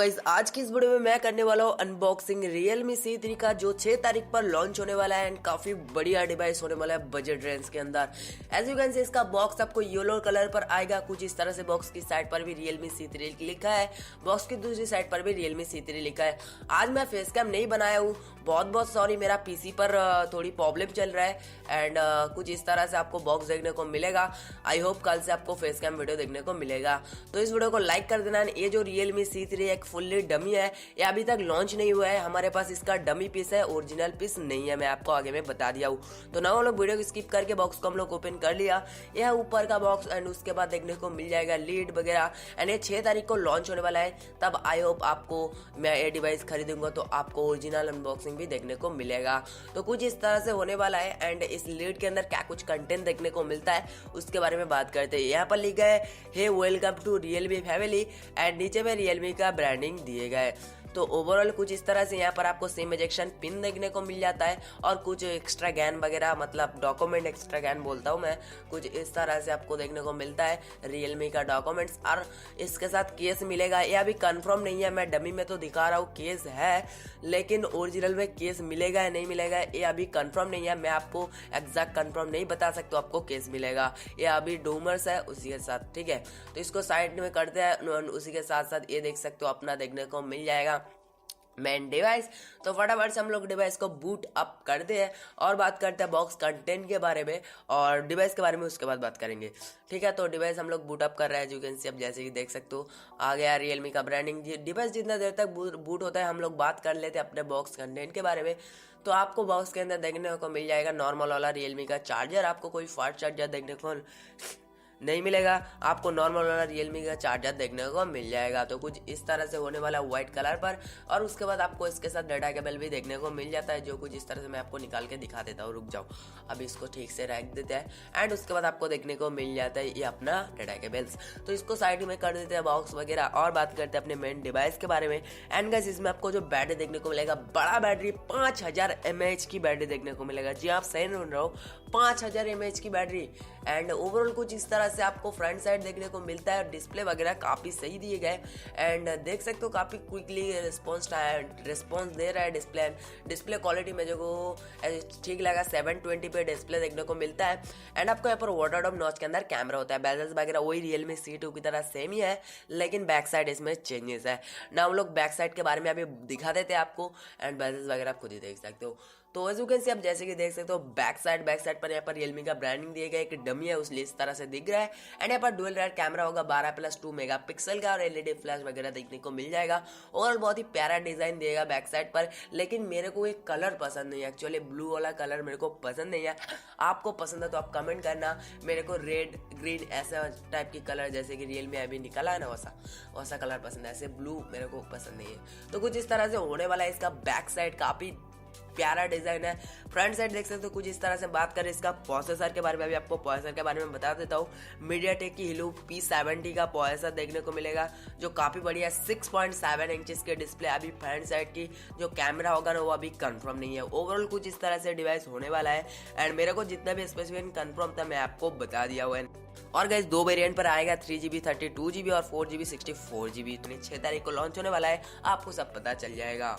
Guys आज की इस वीडियो में मैं करने वाला हूँ अनबॉक्सिंग Realme C3 का जो 6 तारीख पर लॉन्च होने वाला है एंड काफी बढ़िया डिवाइस होने वाला है बजट रेंज के अंदर। एज यू कैन सी इसका बॉक्स आपको येलो कलर पर आएगा, कुछ इस तरह से बॉक्स की साइड पर भी Realme C3 लिखा है, बॉक्स की दूसरी साइड पर भी Realme C3 लिखा है। आज मैं फेस कैम नहीं बनाया हूँ, बहुत सॉरी, मेरा पीसी पर थोड़ी प्रॉब्लम चल रहा है एंड कुछ इस तरह से आपको बॉक्स देखने को मिलेगा। आई होप कल से आपको फेस कैम वीडियो देखने को मिलेगा, तो इस वीडियो को लाइक कर देना। ये जो Realme C3 एक फुल्ली डमी है, ये अभी तक लॉन्च नहीं हुआ है, हमारे पास इसका डमी पीस है, ओरिजिनल पीस नहीं है, मैं आपको आगे में बता दिया हूँ। तो ना हम लोग वीडियो को स्किप करके बॉक्स को हम लोग ओपन कर लिया। यह ऊपर का बॉक्स एंड उसके बाद देखने को मिल जाएगा लीड वगैरह एंड ये 6 तारीख को लॉन्च होने वाला है। तब आई होप आपको मैं ये डिवाइस खरीदूंगा तो आपको ओरिजिनल अनबॉक्सिंग भी देखने को मिलेगा। तो कुछ इस तरह से होने वाला है एंड इस लीड के अंदर क्या कुछ कंटेंट देखने को मिलता है उसके बारे में बात करते हैं। यहाँ पर लिखा है hey welcome to Realme family and नीचे में Realme का ब्रांडिंग दिए गए। तो ओवरऑल कुछ इस तरह से यहाँ पर आपको सिम इजेक्शन पिन देखने को मिल जाता है और कुछ एक्स्ट्रा गैन वगैरह, मतलब डॉक्यूमेंट एक्स्ट्रा गैन बोलता हूँ मैं, कुछ इस तरह से आपको देखने को मिलता है Realme का डॉक्यूमेंट्स। और इसके साथ केस मिलेगा, ये अभी कंफर्म नहीं है, मैं डमी में तो दिखा रहा हूँ केस है, लेकिन ओरिजिनल में केस मिलेगा या नहीं मिलेगा ये अभी कंफर्म नहीं है, मैं आपको एग्जैक्ट कंफर्म नहीं बता सकता आपको केस मिलेगा, ये अभी डूमर्स है उसी के साथ, ठीक है। तो इसको साइड में करते हैं, उसी के साथ साथ ये देख सकते हो अपना देखने को मिल जाएगा मेन डिवाइस। तो फटाफट से हम लोग डिवाइस को बूट अप करते हैं और बात करते हैं बॉक्स कंटेंट के बारे में और डिवाइस के बारे में उसके बाद बात करेंगे, ठीक है। तो डिवाइस हम लोग बूट अप कर रहे हैं, जो कैन सी अब जैसे कि देख सकते हो आ गया Realme का ब्रांडिंग। डिवाइस जितना देर तक बूट होता है हम लोग बात कर लेते हैं अपने बॉक्स कंटेंट के बारे में। तो आपको बॉक्स के अंदर देखने को मिल जाएगा नॉर्मल वाला Realme का चार्जर, आपको कोई फास्ट चार्जर देखने को नहीं मिलेगा, आपको नॉर्मल वाला Realme का चार्जर देखने को मिल जाएगा। तो कुछ इस तरह से होने वाला व्हाइट कलर पर और उसके बाद आपको इसके साथ डाटा केबल भी देखने को मिल जाता है, जो कुछ इस तरह से मैं आपको निकाल के दिखा देता हूँ। रुक जाओ, अभी इसको ठीक से रख देते हैं एंड उसके बाद आपको देखने को मिल जाता है ये अपना डाटा केबल्स। तो इसको साइड में कर देते हैं बॉक्स वगैरह और बात करते हैं अपने मेन डिवाइस के बारे में। एंड गाइस इसमें आपको जो बैटरी देखने को मिलेगा, बड़ा बैटरी 5000 mAh की बैटरी देखने को मिलेगा। जी आप सही सुन रहे हो, 5000 mAh की बैटरी। एंड ओवरऑल कुछ इस तरह से आपको फ्रंट साइड देखने को मिलता है, डिस्प्ले वगैरह काफी सही दिए गए एंड देख सकते हो काफी क्विकली रिस्पॉन्स दे रहा है डिस्प्ले क्वालिटी में जो ठीक लगा। 720 पे डिस्प्ले देखने को मिलता है एंड आपको यहाँ पर वाटर ड्रॉप नॉच के अंदर कैमरा होता है। बेजल्स वगैरह वही Realme C2 की तरह सेम ही है, लेकिन बैक साइड इसमें चेंजेस है ना। हम लोग बैक साइड के बारे में अभी दिखा देते हैं आपको एंड बेजल्स वगैरह आप खुद ही देख सकते हो। तो एज यू कैन सी आप जैसे कि देख सकते हो बैक साइड पर यहाँ पर Realme का ब्रांडिंग दिया गया, एक डमी है उसलिए इस तरह से दिख रहा है एंड यहाँ पर डुअल रेड कैमरा होगा 12+2 मेगापिक्सल का और LED फ्लैश वगैरह देखने को मिल जाएगा। और बहुत ही प्यारा डिजाइन दिएगा बैक साइड पर, लेकिन मेरे को एक कलर पसंद नहीं है, एक्चुअली ब्लू वाला कलर मेरे को पसंद नहीं है। आपको पसंद है तो आप कमेंट करना। मेरे को रेड ग्रीन ऐसा टाइप की कलर जैसे कि Realme अभी निकला है ना वैसा कलर पसंद है, ऐसे ब्लू मेरे को पसंद नहीं है। तो कुछ इस तरह से होने वाला है इसका बैक साइड, काफी प्यारा डिजाइन है। फ्रंट साइड देख सकते हो कुछ इस तरह से। बात करें इसका प्रोसेसर के बारे में, अभी आपको प्रोसेसर के बारे में बता देता हूँ। मीडियाटेक की Helio P70 का प्रोसेसर देखने को मिलेगा जो काफी बढ़िया 6.7 इंचेस के डिस्प्ले। अभी फ्रंट साइड की जो कैमरा होगा ना वो अभी कंफर्म नहीं है। ओवरऑल कुछ इस तरह से डिवाइस होने वाला है एंड मेरे को जितना भी स्पेसिफिकेशन कंफर्म था मैं आपको बता दिया हुआ है। और गाइस 2 वेरिएंट पर आएगा, 3GB 32GB और 4GB 64GB। 6 तारीख को लॉन्च होने वाला है, आपको सब पता चल जाएगा।